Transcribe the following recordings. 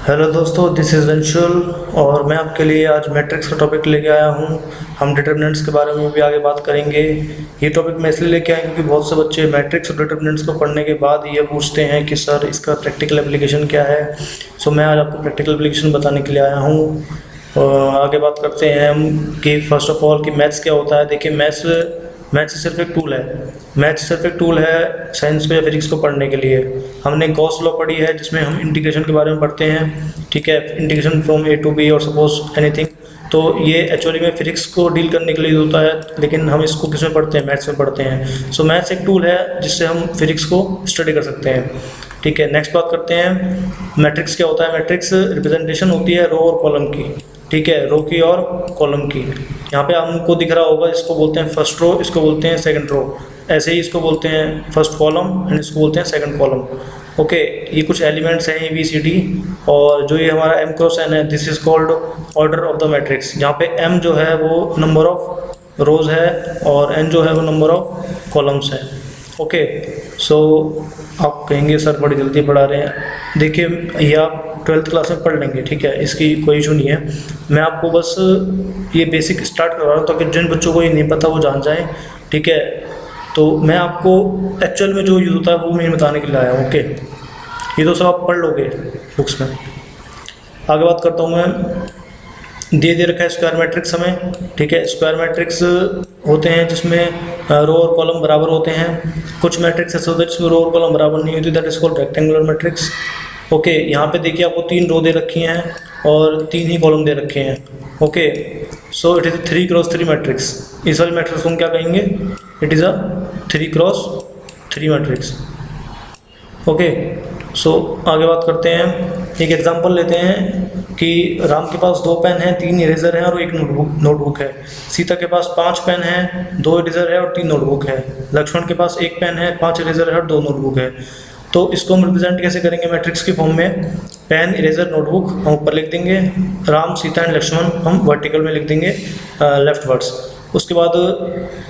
Hello दोस्तों, this is Anshul और मैं आपके लिए आज मैट्रिक्स का टॉपिक लेके आया हूँ। हम डिटर्मिनेंट्स के बारे में भी आगे बात करेंगे। ये टॉपिक मैं इसलिए लेके आया क्योंकि बहुत से बच्चे मैट्रिक्स और डिटर्मिनेंट्स को पढ़ने के बाद ये पूछते हैं कि सर इसका प्रैक्टिकल एप्लीकेशन क्या है। सो मैं आज आपको प्रैक्टिकल एप्लीकेशन बताने के लिए आया हूँ। आगे बात करते हैं हम कि फर्स्ट ऑफ ऑल कि मैथ्स क्या होता है। देखिए, मैथ्स सिर्फ एक टूल है। मैथ्स सिर्फ एक टूल है साइंस को या फिजिक्स को पढ़ने के लिए। हमने गॉस लॉ पढ़ी है जिसमें हम इंटीग्रेशन के बारे में पढ़ते हैं, ठीक है, integration from A to B और सपोज एनीथिंग। तो ये एक्चुअली में फिजिक्स को डील करने के लिए होता है, लेकिन हम इसको किस में पढ़ते हैं, मैथ्स में पढ़ते हैं। सो मैथ्स एक टूल है जिससे हम फिजिक्स को स्टडी कर सकते हैं, ठीक है। नेक्स्ट बात करते हैं मैट्रिक्स क्या होता है। मैट्रिक्स रिप्रेजेंटेशन होती है रो और कॉलम की, ठीक है, रो की और कॉलम की। यहाँ पे हमको दिख रहा होगा, इसको बोलते हैं फर्स्ट रो, इसको बोलते हैं सेकंड रो, ऐसे ही इसको बोलते हैं फर्स्ट कॉलम एंड इसको बोलते हैं सेकंड कॉलम। ओके, ये कुछ एलिमेंट्स हैं ABCD, और जो ये हमारा M क्रॉस N है, this is called order of the matrix. यहाँ पे M जो है वो नंबर ऑफ रोज है और N जो है वो नंबर ऑफ कॉलम्स है। ओके, सो आप कहेंगे सर बड़ी जल्दी पढ़ा रहे हैं। देखिए, ये आप 12th क्लास में पढ़ लेंगे, ठीक है, इसकी कोई इशू नहीं है। मैं आपको बस ये बेसिक स्टार्ट करवा रहा हूँ ताकि जिन बच्चों को ये नहीं पता वो जान जाएं, ठीक है। तो मैं आपको एक्चुअल में जो यूज़ होता है वो मैं बताने के लिए आया हूँ। ओके, ये तो सब आप पढ़ लोगे बुक्स में। आगे बात करता हूँ मैं। दे रखा है स्क्वायर मैट्रिक्स हमें, ठीक है। स्क्वायर मैट्रिक्स होते हैं जिसमें रो और कॉलम बराबर होते हैं। कुछ मैट्रिक्स ऐसे होते हैं जिसमें रो और कॉलम बराबर नहीं होती, that is called rectangular matrix. Okay, यहाँ पे देखिए आपको 3 रो दे रखी हैं और 3 ही कॉलम दे रखे हैं। Okay, so it is 3 cross 3 matrix. इस वाले मैट्रिक्स को हम क्या कहेंगे? It is a 3 cross 3 matrix. Okay, so आगे बात करते हैं। एक एग्जांपल लेते हैं कि राम के पास 2 पेन हैं, 3 इरेजर हैं और 1 नोटबुक है। सीता के पास 5 पेन हैं, 2 इरेजर है और 3 नोटबुक है। लक्ष्मण के पास 1 पेन है, 5 इरेजर है और 2 नोटबुक है। तो इसको हम रिप्रेजेंट कैसे करेंगे मैट्रिक्स की फॉर्म में? पेन, इरेजर, नोटबुक हम ऊपर लिख देंगे, राम, सीता एंड लक्ष्मण हम वर्टिकल में लिख देंगे लेफ्ट वर्ड्स। उसके बाद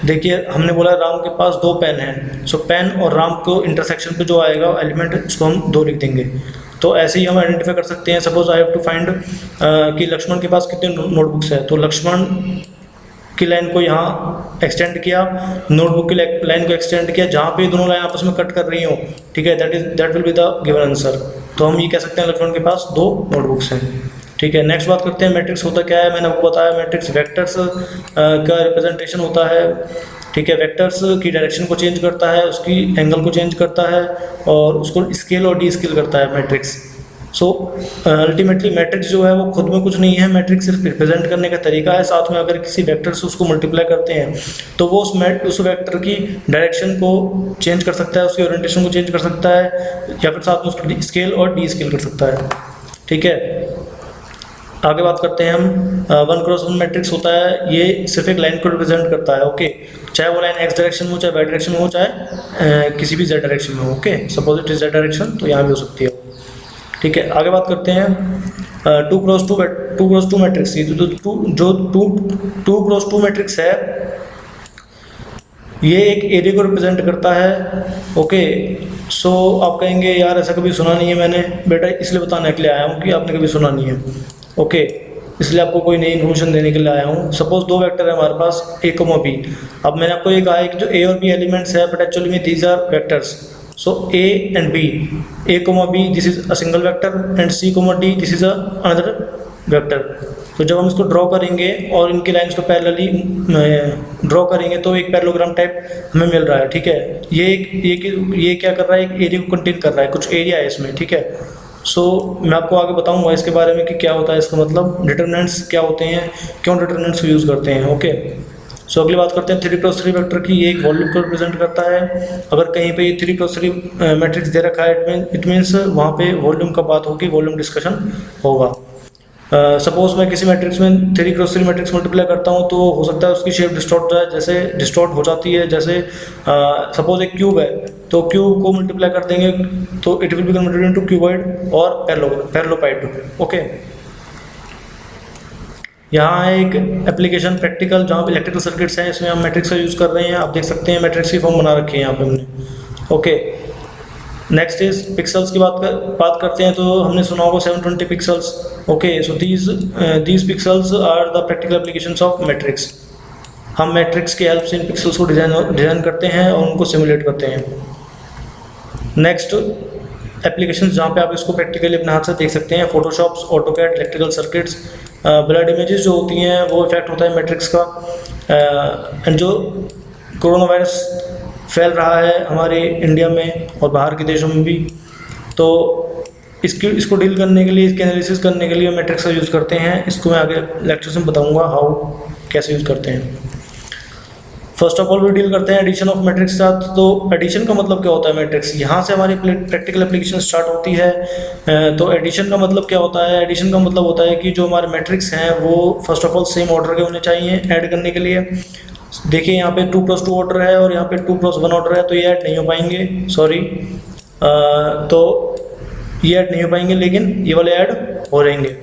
देखिए, हमने बोला राम के पास 2 पेन हैं, सो पेन और राम को इंटरसेक्शन पे जो आएगा एलिमेंट उसको हम 2 लिख देंगे। तो ऐसे ही हम आइडेंटिफाई कर सकते हैं। Suppose I have to find कि लक्ष्मण के पास कितने नोटबुक्स हैं, तो लक्ष्मण की लाइन को यहाँ एक्सटेंड किया, नोटबुक की लाइन को एक्सटेंड किया, जहाँ पे दोनों लाइन आपस में कट कर रही हो, ठीक है, that will be the given answer. तो हम ये कह सकते हैं लक्ष्मण के पास 2 नोटबुक्स हैं, ठीक है। नेक्स्ट बात करते हैं मैट्रिक्स होता क्या है। मैंने आपको बताया मैट्रिक्स वेक्टर्स का रिप्रेजेंटेशन होता है, ठीक है। वेक्टर्स की डायरेक्शन को चेंज करता है, उसकी एंगल को चेंज करता है और उसको स्केल और डी स्केल करता है मैट्रिक्स। सो अल्टीमेटली मैट्रिक्स जो है वो खुद में कुछ नहीं है, मैट्रिक्स सिर्फ रिप्रेजेंट करने का तरीका है। साथ में अगर किसी वेक्टर से उसको मल्टीप्लाई करते हैं तो वो उस वेक्टर की डायरेक्शन को चेंज कर सकता है, उसकी ओरिएंटेशन को चेंज कर सकता है, या फिर साथ में उसकी स्केल और डी स्केल कर सकता है, ठीक है। आगे बात करते हैं हम 1 क्रॉस 1 मैट्रिक्स होता है। ये सिर्फ एक लाइन को रिप्रेजेंट करता है, ओके, चाहे वो लाइन एक्स डायरेक्शन में हो, चाहे वाई डायरेक्शन में हो, चाहे किसी भी जेड डायरेक्शन में हो। Okay, suppose it is Z direction तो यहाँ भी हो सकती है, ठीक है। आगे बात करते हैं 2 क्रॉस 2 मैट्रिक्स की। जो 2 क्रॉस 2 मैट्रिक्स है ये एक एरिया को रिप्रेजेंट करता है। ओके, सो आप कहेंगे यार ऐसा कभी सुना नहीं है मैंने। बेटा इसलिए बताने के लिए आया हूँ कि आपने कभी सुना नहीं है, ओके, इसलिए आपको कोई नई इन्फॉर्मेशन देने के लिए आया हूँ। सपोज 2 वेक्टर है हमारे पास A, B। अब मैंने आपको ये कहा है कि जो A और B एलिमेंट्स है, बट एक्चुअली में these are vectors. So A and B, A, B, this is a single vector and C, D, this is another vector। तो जब हम इसको ड्रॉ करेंगे और इनकी लाइंस को पैरेलली ड्रॉ करेंगे तो एक पैरेललोग्राम टाइप हमें मिल रहा है, ठीक है। ये क्या कर रहा है? एक एरिया को कंटेन कर रहा है, कुछ एरिया है इसमें, ठीक है। सो मैं आपको आगे बताऊंगा इसके बारे में कि क्या होता है इसका मतलब, डिटरमिनेंट्स क्या होते हैं, क्यों डिटरमिनेंट्स को यूज़ करते हैं। ओके, सो अगली बात करते हैं 3 क्रॉस 3 वेक्टर की। ये एक वॉल्यूम को रिप्रेजेंट करता है। अगर कहीं पे ये 3 क्रॉस 3 मैट्रिक्स दे रखा है, इट मीन्स वहाँ पे वॉल्यूम का बात होगी, वॉल्यूम डिस्कशन होगा। सपोज मैं किसी मैट्रिक्स में 3 क्रॉस 3 मैट्रिक्स मल्टीप्लाई करता हूँ तो हो सकता है उसकी शेप डिस्टॉर्ट जाए, जैसे डिस्टॉर्ट हो जाती है। जैसे सपोज एक क्यूब है तो क्यूब को मल्टीप्लाई कर देंगे तो it will be converted into cuboid और पैरेललोपाइड। ओके, यहाँ है एक एप्लीकेशन प्रैक्टिकल जहाँ पे इलेक्ट्रिकल सर्किट्स हैं, इसमें हम मैट्रिक्स का यूज़ कर रहे हैं। आप देख सकते हैं मैट्रिक्स की फॉर्म बना रखी है यहाँ पे हमने। ओके, नेक्स्ट इज पिक्सल्स की बात करते हैं, तो हमने सुना होगा 720 pixels. Okay, so these pixels are the practical applications of matrix. हम मैट्रिक्स की हेल्प से इन पिक्सल्स को डिज़ाइन करते हैं और उनको सिमुलेट करते हैं। नेक्स्ट एप्लीकेशंस जहाँ पे आप इसको प्रैक्टिकली अपने हाथ से देख सकते हैं, Photoshops, AutoCAD, electrical circuits, blood images जो होती हैं वो इफेक्ट होता है मैट्रिक्स का। एंड जो कोरोना वायरस फैल रहा है हमारे इंडिया में और बाहर के देशों में भी, तो इसको डील करने के लिए, इसके एनालिसिस करने के लिए मैट्रिक्स का यूज़ करते हैं। इसको मैं आगे लेक्चर्स में बताऊंगा हाउ कैसे यूज़ करते हैं। फर्स्ट ऑफ ऑल भी डील करते हैं एडिशन ऑफ मैट्रिक्स के साथ। तो एडिशन का मतलब क्या होता है मैट्रिक्स, यहाँ से हमारी प्रैक्टिकल एप्लीकेशन स्टार्ट होती है। तो एडिशन का मतलब क्या होता है, एडिशन का मतलब होता है कि जो हमारे मैट्रिक्स हैं वो first of all same order के होने चाहिए ऐड करने के लिए। देखिए यहाँ पे 2+2 ऑर्डर है और यहाँ पे 2+1 ऑर्डर है, तो ये ऐड नहीं हो पाएंगे, सॉरी, तो ये ऐड नहीं हो पाएंगे, लेकिन ये वाले ऐड हो रहेंगे।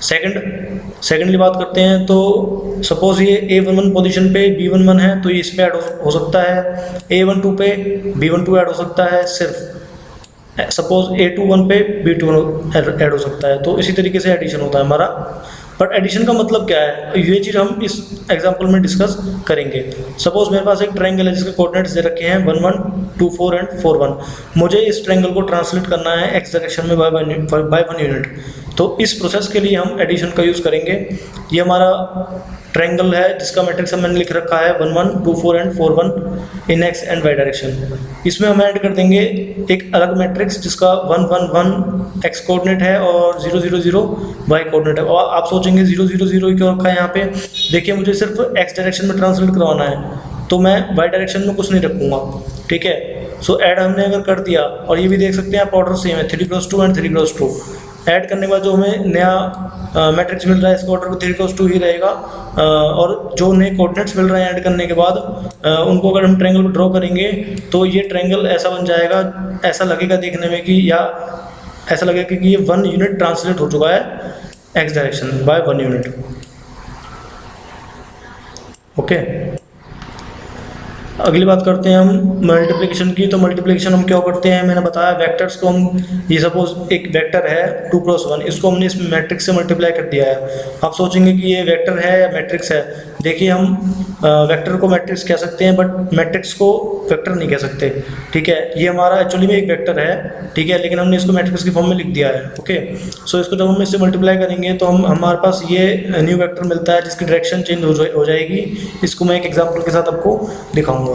सेकेंडली बात करते हैं, तो सपोज ये A11 पोजीशन पे B11 है, तो ये इस पे ऐड हो सकता है। A12 पे B12 ऐड हो सकता है सिर्फ। सपोज A21 पे B21 ऐड हो सकता है। तो इसी तरीके से एडिशन होता है हमारा। बट एडिशन का मतलब क्या है, ये चीज़ हम इस एग्जांपल में डिस्कस करेंगे। सपोज मेरे पास एक ट्रायंगल है जिसके कोऑर्डिनेट्स दे रखे हैं 1 1 2 4 एंड 4 1। मुझे इस ट्रायंगल को ट्रांसलेट करना है एक्स डायरेक्शन में बाय 1 यूनिट। तो इस प्रोसेस के लिए हम एडिशन का यूज़ करेंगे। ये हमारा ट्रायंगल है जिसका मैट्रिक्स मैंने लिख रखा है 1 1 2 4 and 4 1 in x and y direction. इसमें हम ऐड कर देंगे एक अलग मैट्रिक्स जिसका 1 1 1 एक्स कोऑर्डिनेट है और 0 0 0 वाई कोऑर्डिनेट है। और आप सोचेंगे 0 0 0 क्यों रखा है यहाँ पे, देखिए मुझे सिर्फ एक्स डायरेक्शन में ट्रांसलेट करवाना है, तो मैं वाई डायरेक्शन में कुछ नहीं रखूँगा, ठीक है। सो ऐड हमने अगर कर दिया, और ये भी देख सकते हैं आप ऑर्डर सेम है 3+2 एंड 3+2। ऐड करने के बाद जो हमें नया मैट्रिक्स मिल रहा है इसका ऑर्डर 3+2 ही रहेगा। और जो नए कोऑर्डिनेट्स मिल रहे हैं ऐड करने के बाद उनको अगर हम ट्रायंगल को ड्रॉ करेंगे तो ये ट्रायंगल ऐसा बन जाएगा, ऐसा लगेगा देखने में कि, या ऐसा लगेगा कि ये 1 यूनिट ट्रांसलेट हो चुका है x direction by 1 unit. Okay, अगली बात करते हैं हम मल्टीप्लिकेशन की। तो मल्टीप्लिकेशन हम क्या करते हैं, मैंने बताया वेक्टर्स को हम, ये सपोज एक वेक्टर है 2+1, इसको हमने इस मैट्रिक्स से मल्टीप्लाई कर दिया है। आप सोचेंगे कि ये वेक्टर है या मैट्रिक्स है। देखिए हम वेक्टर को मैट्रिक्स कह सकते हैं बट मैट्रिक्स को वेक्टर नहीं कह सकते, ठीक है। ये हमारा एक्चुअली में एक वेक्टर है, ठीक है, लेकिन हमने इसको मैट्रिक्स की फॉर्म में लिख दिया है। ओके, सो इसको जब हम इससे मल्टीप्लाई करेंगे तो हमारे पास ये न्यू वेक्टर मिलता है जिसकी डायरेक्शन चेंज हो जाएगी। इसको मैं एक एग्जाम्पल के साथ आपको दिखाऊंगा।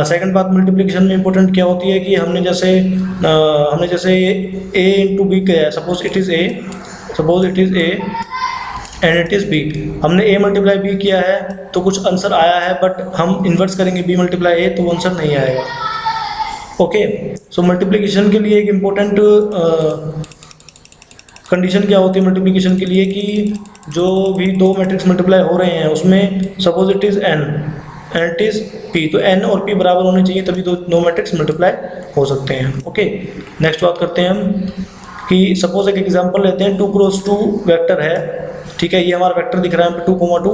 सेकंड बात मल्टीप्लिकेशन में इंपॉर्टेंट क्या होती है कि हमने जैसे a इंटू बी किया है, suppose it is a and it is b। हमने a मल्टीप्लाई b किया है तो कुछ आंसर आया है, बट हम इन्वर्स करेंगे b मल्टीप्लाई a तो वो आंसर नहीं आएगा। ओके, सो मल्टीप्लिकेशन के लिए एक इम्पोर्टेंट कंडीशन क्या होती है मल्टीप्लिकेशन के लिए, कि जो भी दो मैट्रिक्स मल्टीप्लाई हो रहे हैं उसमें suppose it is n and it is p, तो n और p बराबर होने चाहिए तभी दो मैट्रिक्स मल्टीप्लाई हो सकते हैं। ओके, नेक्स्ट बात करते हैं हम कि सपोज एक एग्जांपल लेते हैं 2×2 वेक्टर है, ठीक है। ये हमारा वेक्टर दिख रहा है 2,2।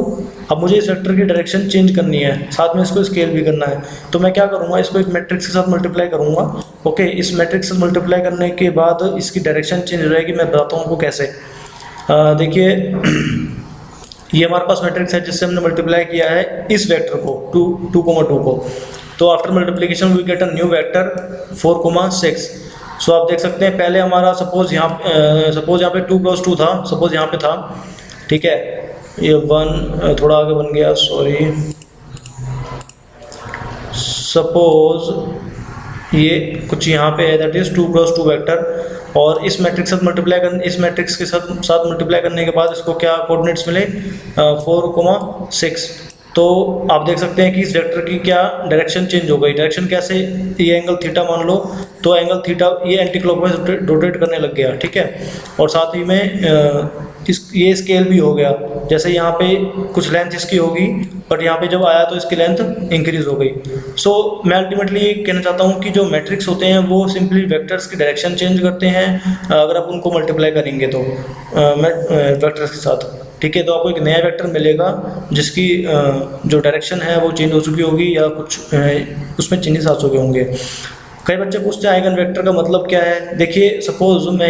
अब मुझे इस वेक्टर की डायरेक्शन चेंज करनी है, साथ में इसको स्केल भी करना है। तो मैं क्या करूँगा, इसको एक मैट्रिक्स के साथ मल्टीप्लाई करूँगा। ओके, इस मैट्रिक्स से मल्टीप्लाई करने के बाद इसकी डायरेक्शन चेंज हो जाएगी। मैं बताता हूँ आपको कैसे। देखिए ये हमारे पास मैट्रिक्स है जिससे हमने मल्टीप्लाई किया है इस वेक्टर को 2,2 को। तो after multiplication we get a new vector 4,6। So आप देख सकते हैं पहले हमारा सपोज यहाँ पे 2+2 था, सपोज यहाँ पे था, ठीक है। ये 1 थोड़ा आगे बन गया, सॉरी। सपोज ये कुछ यहाँ पे है, दैट इज 2+2 वेक्टर, और इस मैट्रिक्स के साथ मल्टीप्लाई करने के बाद इसको क्या कोऑर्डिनेट्स मिले 4,6। तो आप देख सकते हैं कि इस वेक्टर की क्या डायरेक्शन चेंज हो गई। डायरेक्शन कैसे, ये एंगल थीटा मान लो, तो एंगल थीटा ये एंटी क्लॉकवाइज रोटेट करने लग गया, ठीक है। और साथ ही में ये स्केल भी हो गया, जैसे यहाँ पे कुछ लेंथ इसकी होगी बट यहाँ पे जब आया तो इसकी लेंथ इंक्रीज हो गई। सो मैं अल्टीमेटली ये कहना चाहता हूँ कि जो मैट्रिक्स होते हैं वो सिंपली वेक्टर्स की डायरेक्शन चेंज करते हैं अगर आप उनको मल्टीप्लाई करेंगे तो वेक्टर्स के साथ, ठीक है। तो आपको एक नया वेक्टर मिलेगा जिसकी जो डायरेक्शन है वो चेंज हो चुकी होगी या कुछ उसमें चेंजेस आ चुके होंगे। कई बच्चे पूछते हैं आइगन वेक्टर का मतलब क्या है। देखिए सपोज मैं